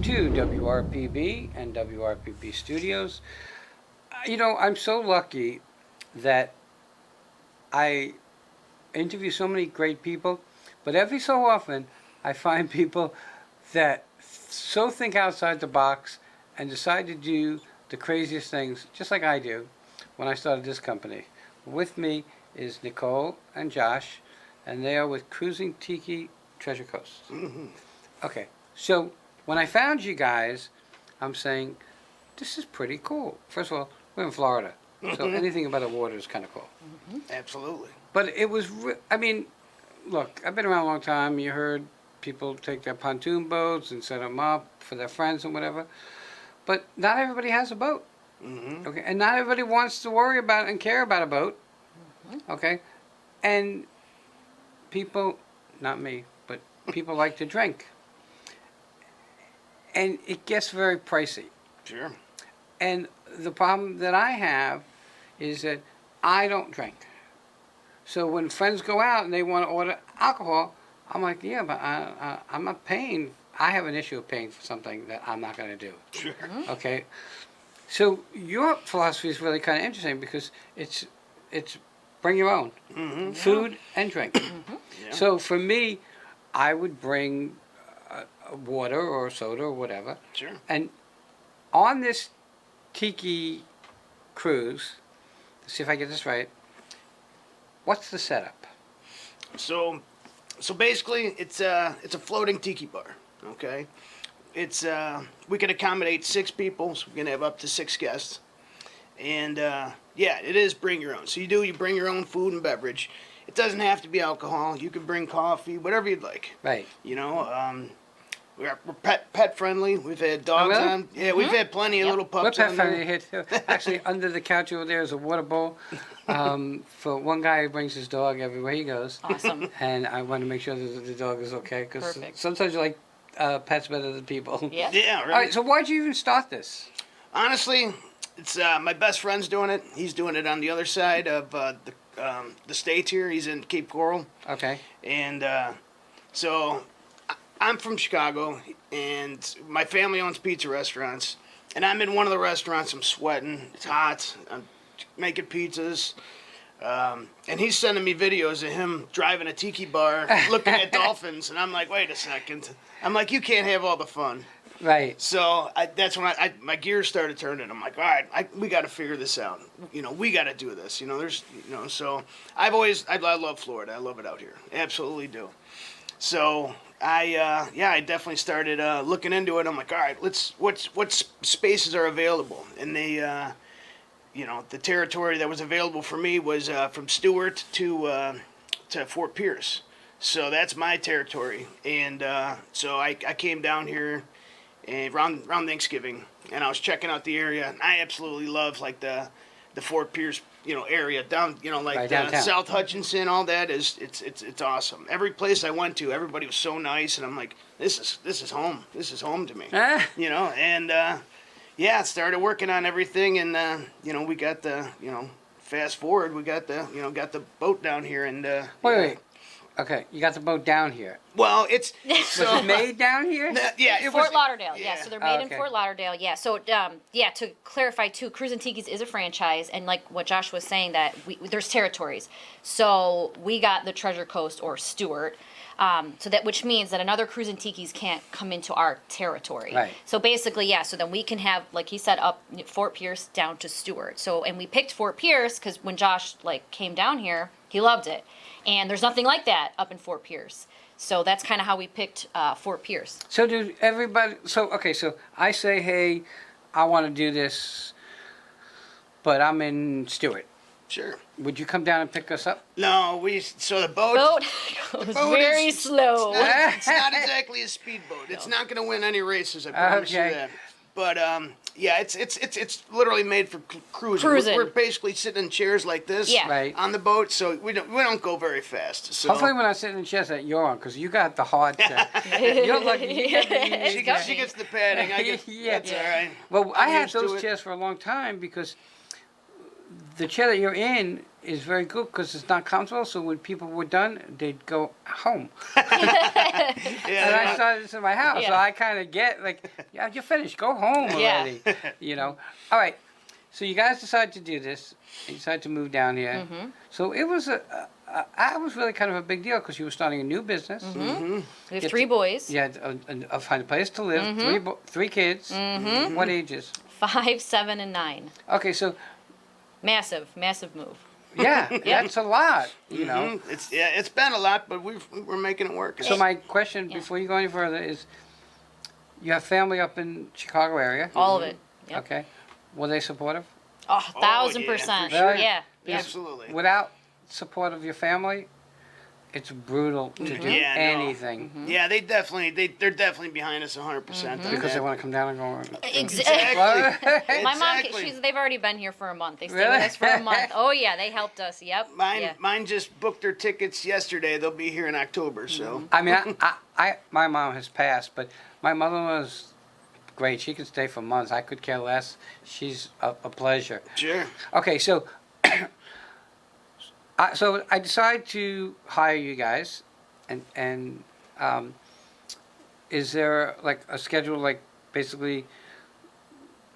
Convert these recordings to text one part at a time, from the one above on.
to WRPB and WRPB Studios. I'm so lucky that I interview so many great people, but every so often I find people that so think outside the box and decide to do the craziest things, just like I do when I started this company. With me is Nicole and Josh, and they are with Cruisin Tikis Treasure Coast. Mm-hmm. Okay, so when I found you guys, I'm saying, this is pretty cool. First of all, we're in Florida, so anything about the water is kind of cool. Mm-hmm. Absolutely. But it was, look, I've been around a long time. You heard people take their pontoon boats and set them up for their friends and whatever. But not everybody has a boat. Mm-hmm. Okay, and not everybody wants to worry about and care about a boat. Okay, and people, not me, but people like to drink. And it gets very pricey. Sure. And the problem that I have is that I don't drink. So when friends go out and they want to order alcohol, I'm like, yeah, but I'm not paying. I have an issue of paying for something that I'm not going to do. Sure. Okay. So your philosophy is really kind of interesting because it's bring your own food and drink. Yeah. So for me, I would bring water or soda or whatever. Sure. And on this tiki cruise, let's see if I get this right. What's the setup? So basically, it's a floating tiki bar. Okay. It's we can accommodate 6 people, so we can have up to 6 guests. And yeah, it is bring your own. So you bring your own food and beverage. It doesn't have to be alcohol. You can bring coffee, whatever you'd like. Right. We're pet friendly. We've had dogs really? on. Yeah, we've had plenty of little We're pups pet on friendly there. here too. Actually, under the couch over there is a water bowl for one guy who brings his dog everywhere he goes. Awesome. And I want to make sure that the dog is okay because Perfect. sometimes you like pets better than people. Yeah. Yeah, right. All right. So why'd you even start this? Honestly, it's my best friend's doing it. He's doing it on the other side of the states here. He's in Cape Coral. Okay. And so I'm from Chicago, and my family owns pizza restaurants. And I'm in one of the restaurants. I'm sweating. It's hot. I'm making pizzas. And he's sending me videos of him driving a tiki bar, looking at dolphins. And I'm like, wait a second. I'm like, you can't have all the fun. Right. So that's when my gears started turning. I'm like, all right, we got to figure this out. We got to do this. So I love Florida. I love it out here. Absolutely do. So I definitely started looking into it. I'm like, all right, what spaces are available? And they, the territory that was available for me was from Stewart to Fort Pierce. So that's my territory. And so I came down here around Thanksgiving, and I was checking out the area. And I absolutely love like the Fort Pierce area down Right, downtown. South Hutchinson. All that is it's awesome. Every place I went to, everybody was so nice, and I'm like, this is home. This is home to me. And yeah, started working on everything, and we got the fast forward, we got the boat down here, and Wait. Okay, you got the boat down here. Well, it's Was it made down here? yeah, it Fort was Lauderdale, yeah. yeah. So they're made Okay. in Fort Lauderdale, yeah. So, to clarify too, Cruisin Tikis is a franchise, and like what Josh was saying, that there's territories. So we got the Treasure Coast or Stewart, which means that another Cruisin Tikis can't come into our territory. Right. So basically, yeah. So then we can have, like he said, up Fort Pierce down to Stewart. So and we picked Fort Pierce because when Josh came down here, he loved it, and there's nothing like that up in Fort Pierce. So that's kind of how we picked Fort Pierce. So do everybody? So I say, hey, I want to do this, but I'm in Stewart. Sure. Would you come down and pick us up? No, so the boat Boat goes boat very is- slow. it's not exactly a speedboat. It's not going to win any races, I promise you Okay. that. But yeah, it's literally made for cruising. Cruising. We're basically sitting in chairs like this Yeah. Right. on the boat, so we don't go very fast. So Hopefully when I sit in the chairs that you're on, because you got the hard chair. You're lucky. You got the, she comfy. gets the padding. I get Yeah. that's all right. well, I I'm had used to those it. chairs for a long time because the chair that you're in is very good because it's not comfortable. So when people were done, they'd go home. Yeah, And I started this in my house, so Yeah. I kind of get like, yeah, you're finished. Go home Yeah. already. You know. All right. So you guys decided to do this. You decided to move down here. Mm-hmm. So it was I was really kind of a big deal because you were starting a new business. We have Get 3 to- boys, You had find a place to live. Three kids. What ages? 5, 7, and 9. Okay, so Massive move. yeah, that's a lot. You know. It's been a lot, but we're making it work. So my question before you go any further is, you have family up in Chicago area. All of it. Yep. Okay. Were they supportive? Oh, Oh, 1000%. yeah, for sure. Yeah. Absolutely. Without support of your family, it's brutal to do Yeah, no. anything Yeah, they're definitely behind us 100%. because they want to come down and go. Exactly. My mom, Exactly. they've already been here for a month. They stayed Really? with us for a month. Oh yeah, they helped us. Yep. Mine just booked their tickets yesterday. They'll be here in October. So I mean, my mom has passed, but my mother was great. She could stay for months. I could care less. She's a pleasure. sure. Okay, so I decided to hire you guys, and is there like a schedule, like basically,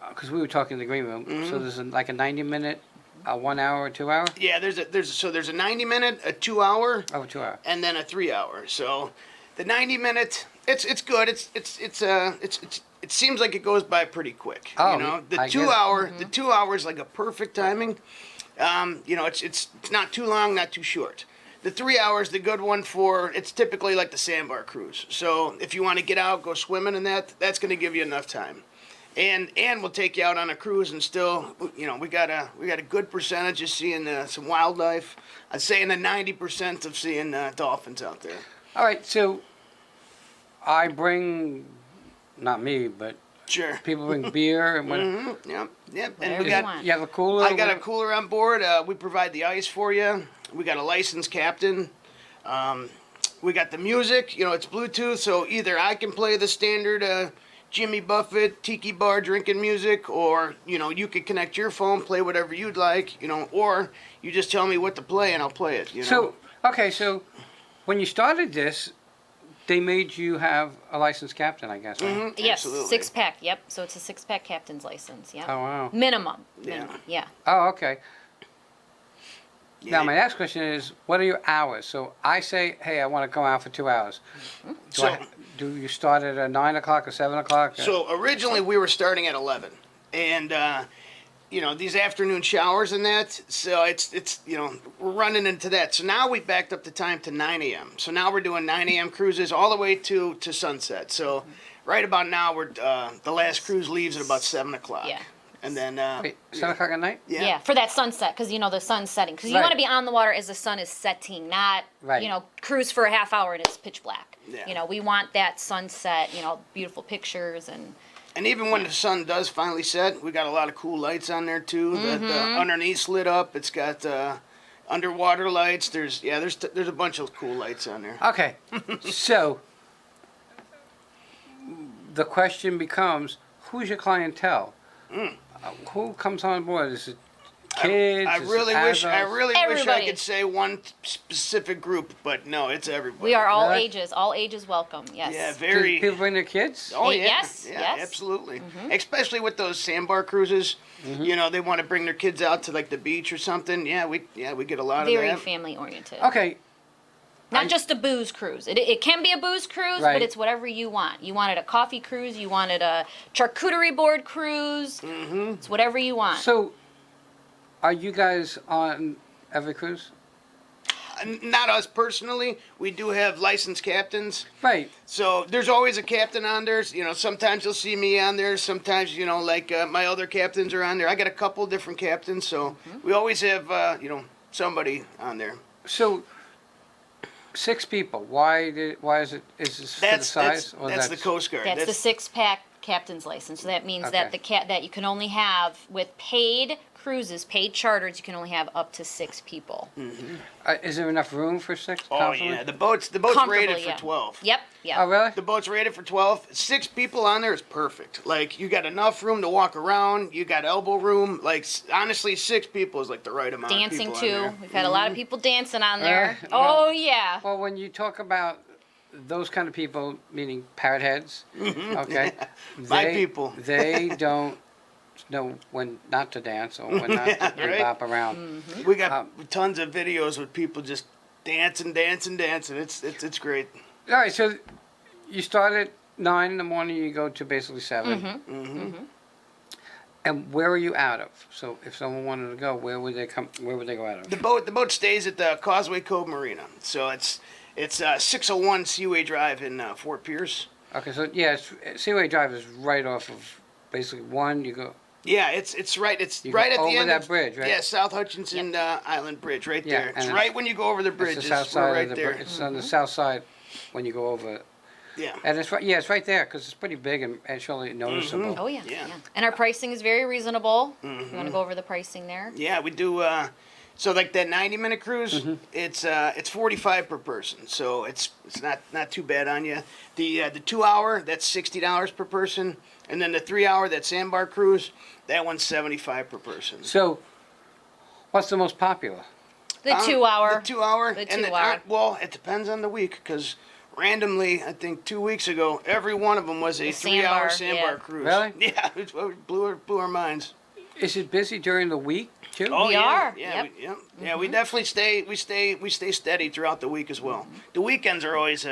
because we were talking in the green room, so there's like a 90-minute, a 1 hour, a 2 hour? Yeah, there's a 90-minute, a 2-hour, Oh, 2 hour. and then a 3-hour. So the 90-minute, it's good. It seems like it goes by pretty quick. Oh, you know, the I get 2 it. hour, the 2 hours like a perfect timing. You know, it's not too long, not too short. The 3 hours, the good one for, it's typically like the sandbar cruise. So if you want to get out, go swimming and that's going to give you enough time. And we'll take you out on a cruise and still, you know, we got a good percentage of seeing some wildlife. I'd say in the 90% of seeing dolphins out there. All right, so I bring, not me, but Sure. people bring beer and what. Yep. And Whatever we you got, want. You have a cooler. I got a cooler on board. We provide the ice for you. We got a licensed captain. We got the music. You know, it's Bluetooth, so either I can play the standard Jimmy Buffett tiki bar drinking music, or you know, you could connect your phone, play whatever you'd like. You know, or you just tell me what to play and I'll play it. You know. So okay, so when you started this, they made you have a licensed captain, I guess. Right? Yes, Absolutely. 6-pack. Yep. So it's a 6-pack captain's license. Oh Yep. wow. Minimum. Yeah. Yeah. Oh okay. Yeah. Now my next question is, what are your hours? So I say, hey, I want to go out for 2 hours. Do you start at 9 o'clock or 7 o'clock? So originally we were starting at 11, and you know, these afternoon showers and that. So it's you know, we're running into that. So now we backed up the time to 9 a.m. So now we're doing 9 a.m. cruises all the way to sunset. So right about now we're the last cruise leaves at about 7 o'clock. Yeah. And then Wait, 7 o'clock at night? Yeah. For that sunset, because you know the sun's setting. Because you Right. want to be on the water as the sun is setting, not Right. you know cruise for a half hour and it's pitch black. Yeah. You know, we want that sunset. You know, beautiful pictures and. And even when the sun does finally set, we got a lot of cool lights on there too. The underneath's lit up. It's got underwater lights. There's a bunch of cool lights on there. Okay. So the question becomes, who's your clientele? Who comes on board? Is it kids? I Is it really wish I adults? wish I Everybody. could say one specific group, but no, it's everybody. We are all Really? ages welcome. Yes. Yeah, Do very. people bring their kids? Oh yeah, Yes, yeah, yes. absolutely. Especially with those sandbar cruises, you know, they want to bring their kids out to like the beach or something. Yeah, we get a lot Very of that. family oriented. Okay. Not just a booze cruise. It can be a booze cruise, Right. but it's whatever you want. You wanted a coffee cruise. You wanted a charcuterie board cruise. It's whatever you want. So are you guys on every cruise? Not us personally. We do have licensed captains. Right. So there's always a captain on there. You know, sometimes you'll see me on there. Sometimes, you know, like my other captains are on there. I got a couple different captains, so we always have, you know, somebody on there. So 6 people. Why is this for the size? That's the Coast Guard. That's the 6-pack captain's license. So that means Okay. that that you can only have with paid cruises, paid charters, you can only have up to 6 people. Is there enough room for 6? Oh comfortably? yeah, the boat's Comfortably, rated for yeah. 12. Yep. Oh, really? The boat's rated for 12. 6 people on there is perfect. Like, you got enough room to walk around. You got elbow room. Like, honestly, 6 people is like the right amount Dancing of people too. on there. We've had a lot of people dancing on there. Well- Oh yeah. Well, when you talk about those kind of people, meaning parrot heads, okay, My people. they don't know when not to dance or when not to Right? bop around. We got tons of videos with people just dancing. It's great. All right, so you start at 9 in the morning. You go to basically 7. And where are you out of? So if someone wanted to go, where would they come? Where would they go out of? The boat stays at the Causeway Cove Marina. So it's 601 Seaway Drive in Fort Pierce. Okay, so yeah, Seaway Drive is right off of basically 1. You go. Yeah, it's right. It's You right go at the over end that of bridge, right? Yeah, South Hutchinson Island Bridge, right Yeah, there. and It's it's- right when you go over the bridge. It's the south We're side right of the. there. It's on the south side when you go over. Yeah. And it's right. Yeah, it's right there because it's pretty big and actually noticeable. Oh yeah. Yeah. And our pricing is very reasonable. You want to go over the pricing there? Yeah, we do. So like that 90-minute cruise, it's 45 per person. So it's not too bad on you. The 2-hour, that's $60 per person, and then the 3-hour, that sandbar cruise, that one's 75 per person. So, what's the most popular? The 2-hour. The 2-hour. The and 2-hour. Well, it depends on the week because randomly, I think 2 weeks ago, every one of them was a The 3-hour sandbar, sandbar yeah. cruise. Really? Yeah, it blew our minds. Is it busy during the week too? Oh We yeah, are, yeah, yep. yeah. We definitely stay steady throughout the week as well. The weekends are always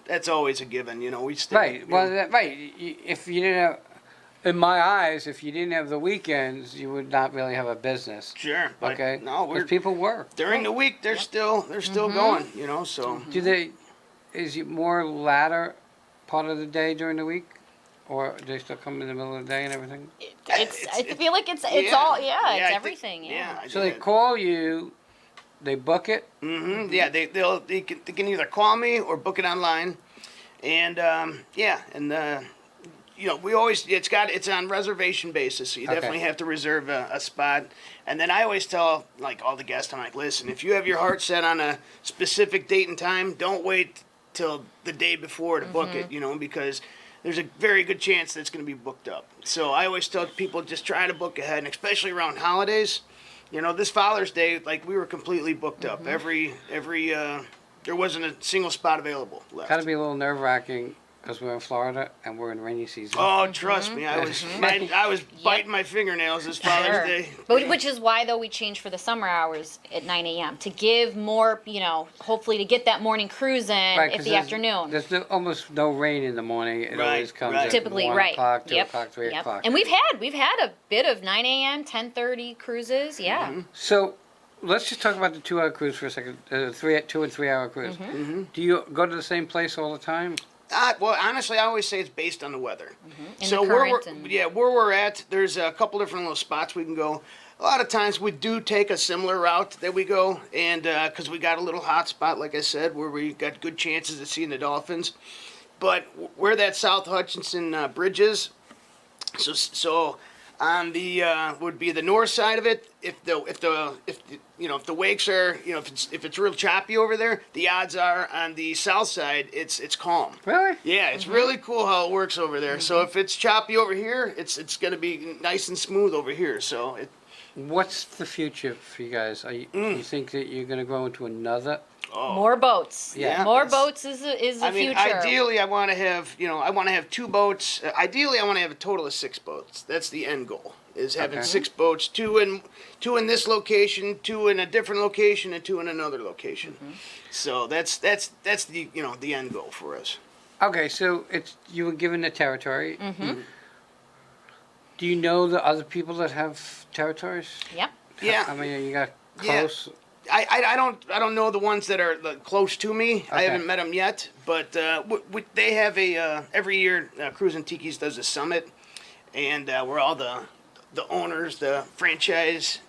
that's always a given. We stay. Right. Well, right. If you didn't have, in my eyes, if you didn't have the weekends, you would not really have a business. Sure. But Okay. No, we're Because people work. during the week. They're still going. So Do they? Is it more latter part of the day during the week, or do they still come in the middle of the day and everything? I feel like it's yeah. all I think- everything. Yeah. So they call you, they book it. Yeah, they can either call me or book it online, and we always it's on reservation basis, so you Okay. definitely have to reserve a spot. And then I always tell like all the guests, I'm like, listen, if you have your heart set on a specific date and time, don't wait till the day before to book it, because there's a very good chance that it's going to be booked up. So I always tell people just try to book ahead, and especially around holidays. This Father's Day, like we were completely booked up. Every there wasn't a single spot available left. Got to be a little nerve-wracking because we're in Florida and we're in rainy season. Oh, trust me, I was biting my fingernails this Father's Sure. Day. But which is why though we changed for the summer hours at 9 a.m. to give more, hopefully to get that morning cruise in Right, at 'cause the afternoon. There's almost no rain in the morning. It Right, always comes right. at Typically, 1 right. o'clock, 2 Yep. o'clock, 3 Yep. o'clock. And we've had a bit of 9 a.m., 10:30 cruises. Yeah. So let's just talk about the 2-hour cruise for a second. 2 and 3 hour cruise. Do you go to the same place all the time? Well, honestly, I always say it's based on the weather. And So the current where we're at, there's a couple different little spots we can go. A lot of times we do take a similar route that we go, and because we got a little hot spot, like I said, where we got good chances of seeing the dolphins. But where that South Hutchinson bridge is, so on the would be the north side of it. If the wakes are if it's real choppy over there, the odds are on the south side it's calm. Really? Yeah, it's really cool how it works over there. So if it's choppy over here, it's gonna be nice and smooth over here. So What's the future for you guys? You think that you're going to grow into another? More boats. Yeah. More That's- boats is the I mean, future. ideally, I want to have 2 boats. Ideally, I want to have a total of 6 boats. That's the end goal. Is having Okay. 6 boats, 2 in this location, 2 in a different location, and 2 in another location. So that's the the end goal for us. Okay, so you were given the territory. Do you know the other people that have territories? Yep. Yeah. I mean, you got Yeah. close. I don't know the ones that are close to me. I Okay. haven't met them yet, but they have a every year Cruisin Tikis does a summit, and where all the owners, the franchise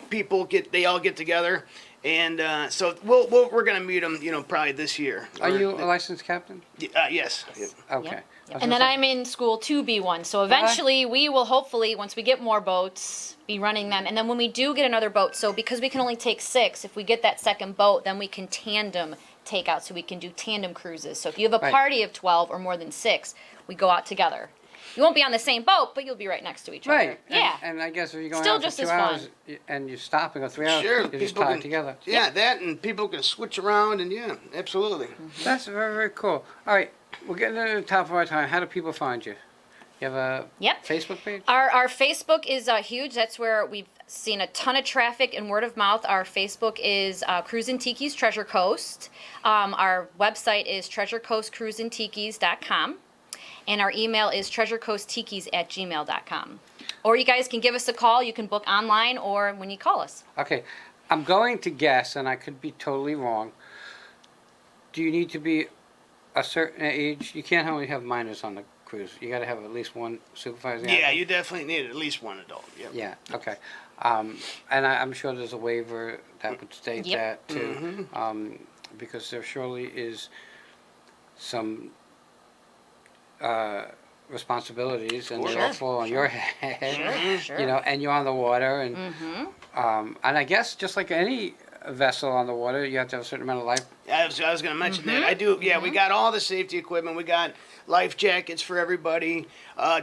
people all get together, And so we're gonna meet them, probably this year. Are you a licensed captain? Yes. Yep. Okay. Yep. I was And then gonna say- I'm in school to be one. So eventually we will hopefully, once we get more boats, be running them. And then when we do get another boat, so because we can only take 6, if we get that second boat, then we can tandem take out. So we can do tandem cruises. So if you have a Right. party of 12 or more than 6, we go out together. You won't be on the same boat, but you'll be right next to each Right. other. Yeah. And I guess if you're going Still out for just 2 as hours fun. and you stop and go 3 hours, Sure. you're just tied together. Yeah, that and people can switch around and yeah, absolutely. That's very, very cool. All right, we're getting to the top of our time. How do people find you? You have a Yep. Facebook page? Our Facebook is huge. That's where we've seen a ton of traffic and word of mouth. Our Facebook is Cruisin Tikis Treasure Coast. Our website is treasurecoastcruisintikis.com. And our email is treasurecoasttikis@gmail.com. Or you guys can give us a call. You can book online or when you call us. Okay, I'm going to guess, and I could be totally wrong. Do you need to be a certain age? You can't only have minors on the cruise. You got to have at least one supervising. Yeah, adult? you definitely need at least one adult. Yep. Yeah. Okay. And I'm sure there's a waiver that would state Yep. that too, because there surely is some responsibilities, and they all Sure. fall on your head. Sure. You know, and you're on the water, and and I guess just like any vessel on the water, you have to have a certain amount of life. I was going to mention that. I do. Yeah, we got all the safety equipment. We got life jackets for everybody.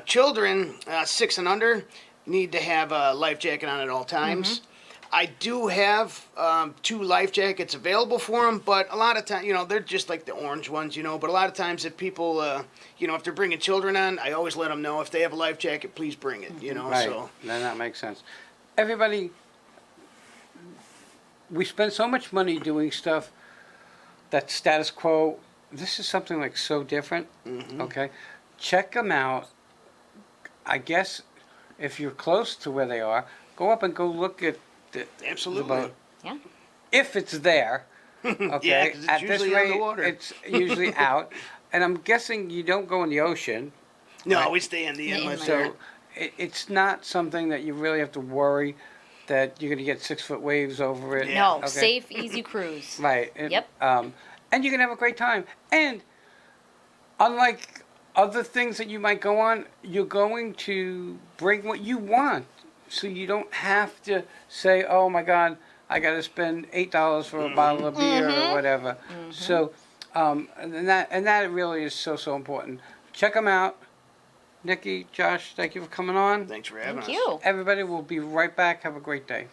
Children 6 and under need to have a life jacket on at all times. I do have 2 life jackets available for them, but a lot of times, they're just like the orange ones, But a lot of times, if people, if they're bringing children on, I always let them know if they have a life jacket, please bring it, Right. So Then that makes sense. Everybody, we spend so much money doing stuff that's status quo. This is something like so different. Okay, check them out. I guess if you're close to where they are, go up and go look at the absolutely. boat. Yeah. If it's there, okay. Yeah, 'cause it's at this usually rate, underwater. it's usually out. And I'm guessing you don't go in the ocean. No, Right. we stay in the The inlet. inlet. there. So it's not something that you really have to worry that you're going to get 6-foot waves over it. Yeah. No, Okay. safe, easy cruise. Right. And, Yep. And you can have a great time. And unlike other things that you might go on, you're going to bring what you want. So you don't have to say, oh my God, I got to spend $8 for a bottle of beer or whatever. So, and that really is so, so important. Check them out. Nikki, Josh, thank you for coming on. Thanks for having Thank us. you. Everybody will be right back. Have a great day.